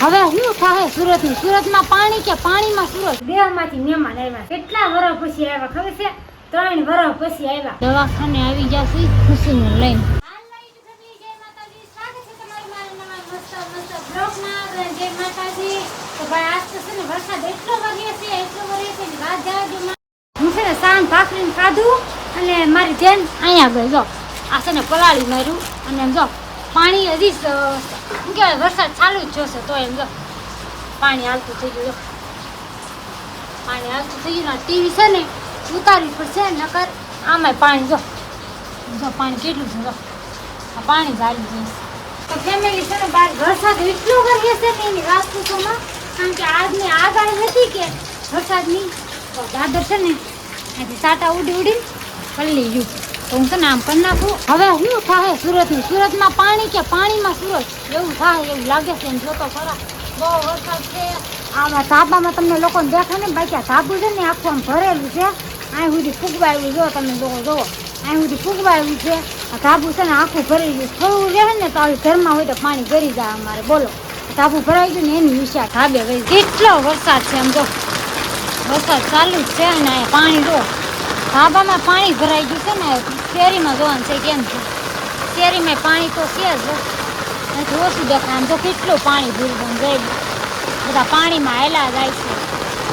હવે શું થાય સુરતનું? સુરતમાં પાણી કે પાણીમાં સુરત? દેહમાંથી મહેમાન આવ્યા. કેટલા વર્ષ પછી આવ્યા ખબર છે? 3 વર્ષ પછી આવ્યા. દવાખાને આવી જશે ખુશીને લઈને. વરસાદ એટલો વાગ્યો છે, રાત જાજો. હું છે ને સાંજ ભાખરીને ખાધું અને મારી બેન અહીંયા ગઈ. જો આ છે ને પલાળી માર્યું અને એમ જો પાણી હજી શું કહેવાય, વરસાદ ચાલુ જ જોશે તો એમ જો પાણી હાલતું થઈ ગયું. પાણી હાલતું થઈ ગયું. ટીવી છે ને ઉતારવી પડશે, નકર આમાંય પાણી જો પાણી કેટલું છે. જો આ પાણી જ હાલી જશે. તો ફેમિલી છે ને બહાર વરસાદ એટલો કરીએ છે ને એની વાત પૂછોમાં, કારણ કે આજની આગાહી હતી કે વરસાદની. તો દાદર છે ને અહીંથી સાટા ઉડી પલ્લી ગયું. તો હું છે ને આમ કરી નાખું. હવે શું થાય સુરતનું? સુરતમાં પાણી કે પાણીમાં સુરત? એવું થાય એવું લાગે છે. જોતો ખરા બહુ વરસાદ છે. આમાં ધાબામાં તમને લોકોને દેખાય ને, બાકી આ ધાબુ છે ને આખું આમ ભરેલું છે. અહીં સુધી ફૂગવાયું જો તમે લોકો જોવો, અહીં સુધી ફૂગવાયું છે. આ ધાબુ છે ને આખું ભરી ગયું. થોડું રહે ને તો આવી ઘરમાં હોય તો પાણી ગરી જાય અમારે. બોલો, ધાબુ ભરાઈ ગયું ને એની વિશે ધાબે ગઈ. કેટલો વરસાદ છે આમ જો, વરસાદ ચાલુ જ છે. અને અહીંયા પાણી જો ધાબામાં પાણી ભરાઈ ગયું છે ને. શેરીમાં જોવાનું છે કેમ છે. શેરીમાં પાણી તો છે જ, નથી ઓછું દેખાય. આમ તો કેટલું પાણી ભૂલવું જાય, બધા પાણીમાં હેલા જાય છે.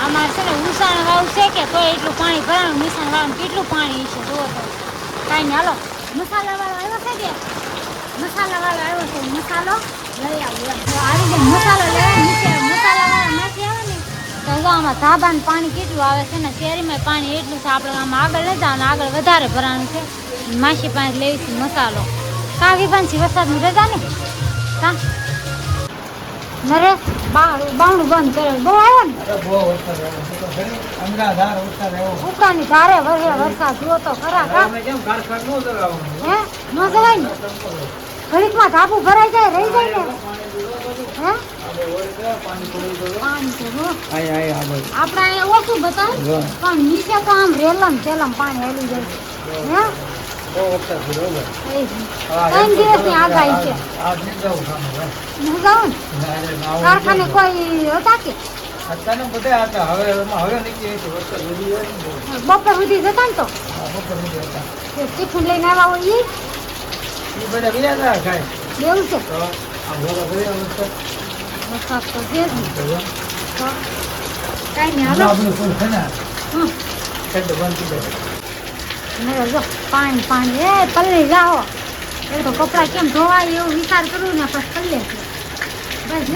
આમાં છે ને ઉસાણ વાળું છે કે તો એટલું પાણી ભરાણું, નિશાણ વાળું કેટલું પાણી છે જુઓ તો. કાંઈ નહીં, હાલો મસાલાવાળો આવ્યો છે કે મસાલાવાળો આવ્યો છે, મસાલો લઈ આવ્યો. આવી જાય મસાલો લેવા નીચે મસાલાવાળા માંથી આવે ને તો જો આમાં ધાબાનું પાણી કેટલું આવે છે ને, શેરીમાં પાણી એટલું છે. આપણે આમાં આગળ નથી જવાનું, આગળ વધારે ભરાણું છે. માસી પાસે લેવી છે મસાલો. કાં વિભાનથી વરસાદની રજા ને કાં નરેશ બાવણું બંધ કરે. બહુ આવ્યો ને ઉપરાની ધારે વરસાદ જુઓ તો ખરા. હે ન જવાય ને, ઘડીકમાં ધાબુ ભરાઈ જાય, રહી જાય ને. હે આપડે અહીંયા ઓછું બતાવે પણ નીચે તો આમ રેલમ તેલમ પાણી હેલી જાય. હે 3 દિવસની આગાહી છે. કારખાને કોઈ હતા કે બપોર સુધી જતા ને તો ટિફિન લઈને આવ્યા હોય એવું છે. વરસાદ તો છે જ ને. કાંઈ નહીં, હાલો જો પાણી પાણી એ પલ્લી જાઓ. એ તો કપડાં કેમ ધોવાય એવું વિચાર કરું ને પછી પલ્લે છે બસ.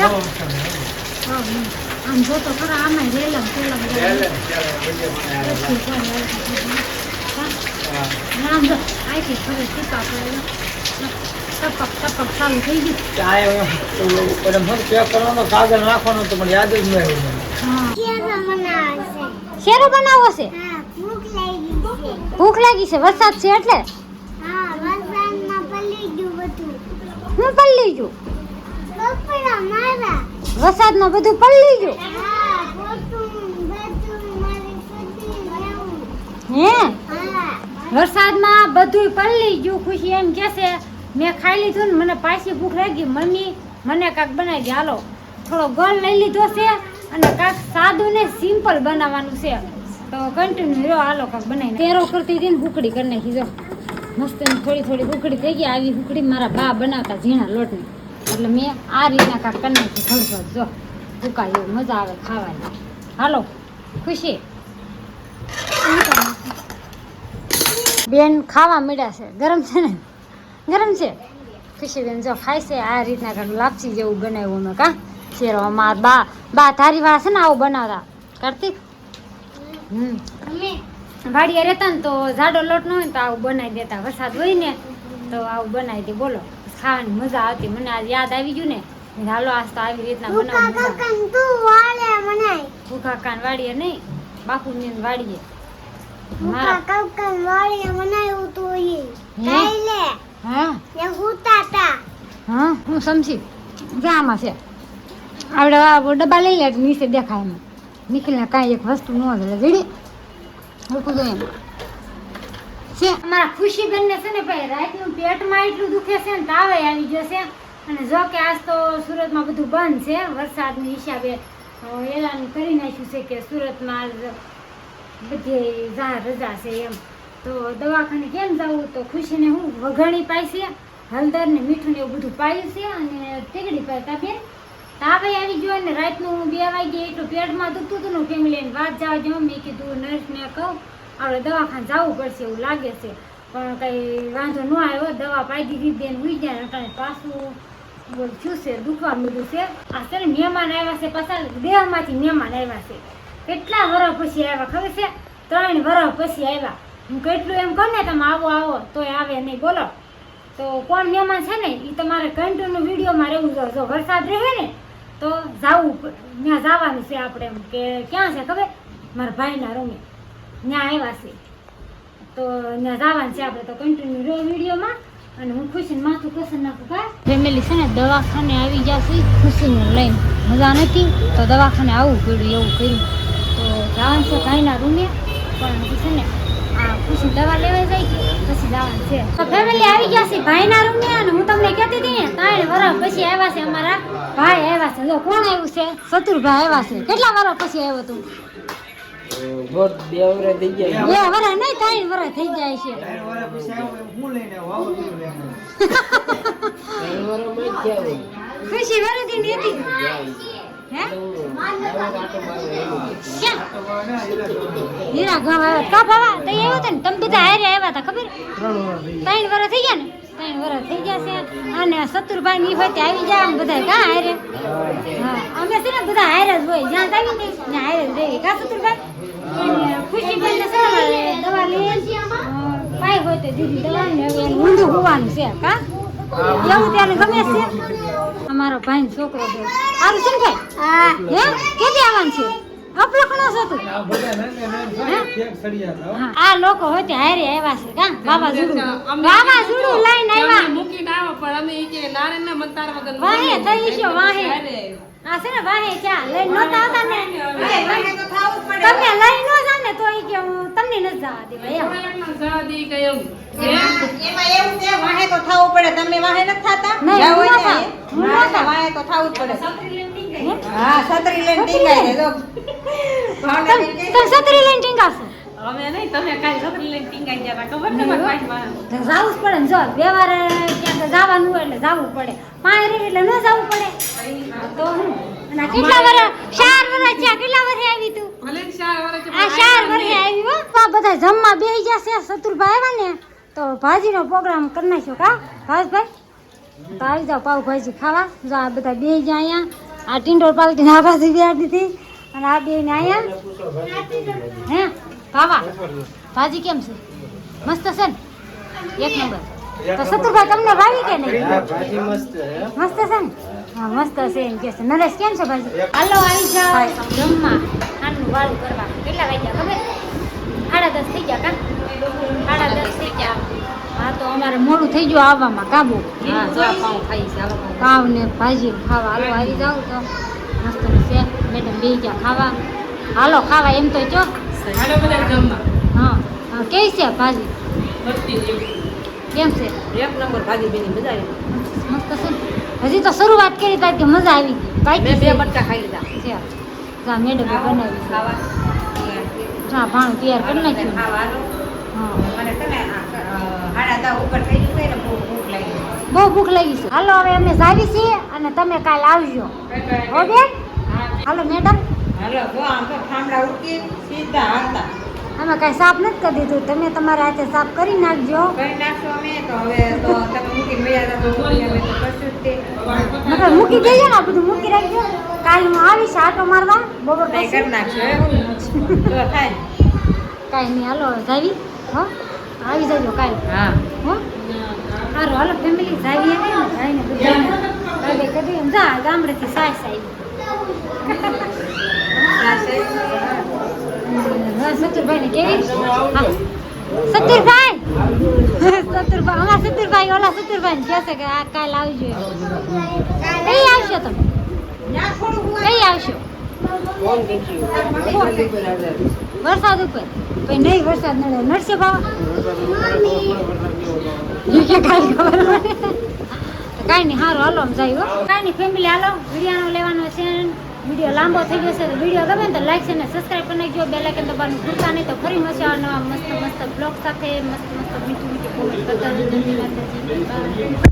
આમ જોતો ખરા આમાં રેલમ તેલમ આમ જો આથી ફરે ટીપા પડે ટપક ટપક ચાલુ થઈ ગયું. કાગળ નાખવાનો તો પણ યાદ જ ન આવ્યું. શેરો બનાવો છે? ભૂખ લાગી છે વરસાદ છે એટલે? હું પલ્લી ગયું વરસાદમાં બધું પલ્લી ગયું. હે વરસાદમાં બધું પલ્લી ગયું. ખુશી એમ કે છે મેં ખાઈ લીધું ને મને પાછી ભૂખ લાગી. મમ્મી મને કાંક બનાવી દે. હાલો થોડો ગોળ લઈ લીધો છે અને કાંક સાદું ને સિમ્પલ બનાવવાનું છે. તો કન્ટિન્યુ રહ્યો. હાલો કાંક બનાવીને તેરો કરતી હતી ને હુકડી કરી નાખી. જો મસ્ત થોડી થોડી હુકડી થઈ ગઈ. આવી હુકડી મારા બા બનાવતા ઝીણા લોટની, એટલે મેં આ રીતના કાંક કરી નાખી. થોડું જો ભૂકાય એવું મજા આવે ખાવાની. હાલો ખુશી બેન ખાવા મળ્યા છે. ગરમ છે ને? ગરમ છે. ખુશી બેન જો ખાય છે આ રીતના કાંક લાપસી જેવું બનાવ્યું અમે. કાં શેરો અમારા બા ધારીવાળા છે ને આવું બનાવતા. કાર્તિક વાડીએ રહેતા ને તો જાડો લોટ ન હોય ને તો આવું બનાવી દેતા. વરસાદ હોય ને તો આવું બનાવી દે. બોલો ખાવાની મજા આવતી. મને આજ યાદ આવી ગયું ને, હાલો આજ તો આવી રીતના બનાવવાનું. ભૂખા કાન વાડીએ નહીં, બાપુની વાડીએ. હા હું સમજી આમાં છે. આપણે ડબ્બા લઈ લે નીચે દેખાય એમાં. નીકળીને કાંઈ એક વસ્તુ ન મળે જીડી મૂકું દો એમ છે. અમારા ખુશી બેન ને છે ને ભાઈ રાતનું પેટમાં એટલું દુખે છે ને તાવે આવી જશે અને જો કે આજ તો સુરતમાં બધું બંધ છે વરસાદની હિસાબે એલાન કરી નાખ્યું છે કે સુરતમાં આજ બધી જાહેર રજા છે એમ. તો દવાખાને કેમ જવું તો ખુશીને હું વઘાણી પાઈ છે, હળદર ને મીઠું ને એવું બધું પાયું છે અને ટીકડી પાઈ તાબે તાવે આવી ગયો ને રાતનું 2 વાગે એટલું પેટમાં દુખતું હતું ને ફેમિલીને વાત જવા જો મેં કીધું નર્સને કહું આપણે દવાખાને જવું પડશે એવું લાગે છે પણ કંઈ વાંધો ન આવ્યો. દવા પાઈ દીધી દેને ઉઈ જાય અટાણે પાછું થયું છે દુખવા મળ્યું છે. આ છે ને મહેમાન આવ્યા છે પાછા દેહમાંથી મહેમાન આવ્યા છે. કેટલા વર્ષ પછી આવ્યા ખબર છે? 3 વર્ષ પછી આવ્યા. હું કેટલું એમ કહું ને તમે આવો આવો તોય આવે નહીં બોલો. તો કોણ મહેમાન છે ને એ તમારે કન્ટિન્યુ વિડીયોમાં રહેવું જોઈએ. જો વરસાદ રહે ને તો જવું ત્યાં જવાનું છે આપણે એમ કે ક્યાં છે ખબર? મારા ભાઈના રૂમે ત્યાં આવ્યા છે તો ત્યાં જવાનું છે આપણે. તો કન્ટિન્યુ રહે વિડીયોમાં અને હું ખુશીને માથું કસન નાખું કા ફેમિલી છે ને દવાખાને આવી જશે ખુશીને લઈને મજા નથી તો દવાખાને આવવું પડ્યું એવું કર્યું. તો જવાનું છે ભાઈના રૂમે પણ છે ને આ ખુશી દવા લેવા જાય પછી જવાનું છે. તો ફેમિલી આવી ગયા છે ભાઈના રૂમે અને હું તમને કહેતી હતી ને 3 વર્ષ પછી આવ્યા છે અમારા ભાઈ આવ્યા છે. જો કોણ આવ્યું છે? શત્રુભાઈ આવ્યા છે. કેટલા વર્ષ પછી આવ્યો તું? 2 વર્ષ થઈ ગયા. 2 વર્ષ નહીં 3 વર્ષ થઈ જાય છે. ખુશી વરદી ની હતી હે હીરા ગામ આવ્યા કા ભાવા તઈ આવ્યો તો ને તમે બધા હારે આવ્યા હતા ખબર? 3 વર્ષ થઈ ગયા ને 3 વર્ષ થઈ ગયા છે અને શત્રુભાઈ ની હોય આવી જાય આમ બધા કા હારે. હા અમે છે ને બધા હારે જ હોય જ્યાં આવી ને ત્યાં હારે જ રહી કા શત્રુભાઈ. ખુશી બેન છે દવા લઈ પાઈ હોય તો દીદી દવા ને હવે ઊંધું હોવાનું છે કા એવું ત્યારે ગમે છે. અમારો ભાઈ છોકરો છે સારું છે ને ભાઈ? હે કેદી આવવાનું છે? આપણો ઘણો છે તું આ લોકો હોય તે હારે આવ્યા છે કા બાબા જુડું લઈને આવ્યા મૂકીને આવ્યા પણ અમે ઈ કે નારાયણના મંતાર વગર વાહે થઈ ગયો વાહે આ છે ને વાહે ચા લઈને નતા આવતા ને તમે લઈ ન જા ને તો ઈ કે હું તમને ન જવા દે ભાઈ સાદી કયમ એમાં એવું છે વાહે તો થાવું પડે. તમે વાહે નથી થાતા? નહીં, હું નતા. વાહે તો થાવું જ પડે. હા છત્રી લઈને ટીંગાઈ દે જો ભાવના બેન કે તમે છત્રી લઈને ટીંગાશો અમે નહીં તમે કાલ છત્રી લઈને ટીંગાઈ ગયા તા ખબર ને મારા પાછમાં જાવું જ પડે ને જો 2 વાર ક્યાંક જવાનું હોય એટલે જવું પડે 5 રહે એટલે ન જવું પડે તો હું અને કેટલા વર્ષ 4 વર્ષ થયા કેટલા વર્ષે આવી તું? ભલે 4 વર્ષ આ 4 વર્ષે આવી હો. તો આ બધા જમવા બેસી જશે શત્રુભાઈ આવ્યા ને તો ભાજીનો પ્રોગ્રામ કરી નાખ્યો કા ભાઈ તો આવી જાઓ પાવ ભાજી ખાવા. જો આ બધા બેસી જાય અહીંયા આ ટીંડોર પાલટીને આ બાજુ બેહાડી દીધી અને આ બેને અહીંયા હે ખાવા. ભાજી કેમ છે? મસ્ત છે ને? 1 નંબર. તો શત્રુભાઈ તમને ભાવી કે નહીં? ભાજી મસ્ત છે. મસ્ત છે ને? હા મસ્ત છે એમ કે છે. નરેશ કેમ છે ભાજી? હાલો આવી જાઓ જમવા ખાંડનું વાળું કરવા. કેટલા વાગ્યા ખબર? 10:30 થઈ ગયા કા? 10:30 થઈ ગયા. હા તો અમારે મોડું થઈ ગયું આવવામાં કાબુ. હા જો પાઉં ખાઈ છે આવો પાવ ને ભાજી ખાવા હાલો આવી જાવ તો મસ્ત છે. મેડમ બે ગયા ખાવા હાલો ખાવા એમ તો જો હાલો બધા જમવા હા હા કેવી છે ભાજી? બધી જેવી કેમ છે? 1 નંબર ભાજી બેની મજા આવી. મસ્ત છે ને? હજી તો શરૂઆત કરી તા કે મજા આવી ગઈ બાકી મેં 2 બટકા ખાઈ લીધા છે. જા મેડમ બનાવી ખાવા જા ભાણું તૈયાર કરી નાખ્યું. ખાવાનું હા મને છે ને 10:30 ઉપર થઈ ગયું છે ને બહુ ભૂખ લાગી. બહુ ભૂખ લાગી છે. હાલો હવે અમે જાવી છીએ અને તમે કાલ આવજો હો બેન. હાલો મેડમ હાલો જો આમ તો ઠામડા ઉઠી સીધા હાલતા અમે કાંઈ સાફ નથી કરી દીધું. તમે તમારા હાથે સાફ કરી નાખજો. કઈ નાખશો અમે તો હવે તો તમે મૂકીને વયા જાવ તો અમે તો કશું જ તે નકર મૂકી દેજો ને આ બધું મૂકી રાખજો. કાલ હું આવીશ આટો મારવા બરોબર કઈ કરી નાખશો એવું તો થાય. કાંઈ નહીં હાલો જાવી હો આવી જજો કાલ હા હો સારું હાલો ફેમિલી જાવી ને ભાઈને બધાને કાલે કરી એમ જા ગામડેથી સાસ આવી. હા સતુરભાઈ ને કેવી હા સતુરભાઈ અમારા સતુરભાઈ ઓલા સતુરભાઈ ને કહેશે કે આ કાલ આવજો કઈ આવશો તમે કઈ આવશો વરસાદ ઉપર પછી નહીં વરસાદ નડે નડશે બાવા કાંઈ ખબર કાંઈ નહીં, સારું હાલો આમ જાય હો. કાંઈ નહીં ફેમિલી, હાલો વિડીયોનો લેવાનો છે. વિડીયો લાંબો થઈ જશે તો વિડીયો ગમે ને તો લાઈક અને સબસ્ક્રાઈબ કરી નાખજો. બેલ આઇકન દબાવવાનું ભૂલતા નહીં. તો ફરી મળશે નવા મસ્ત મસ્ત બ્લોગ સાથે, મસ્ત મસ્ત મીઠું મીઠું કોમેન્ટ કરતા રહેજો. જય માતાજી. બાય.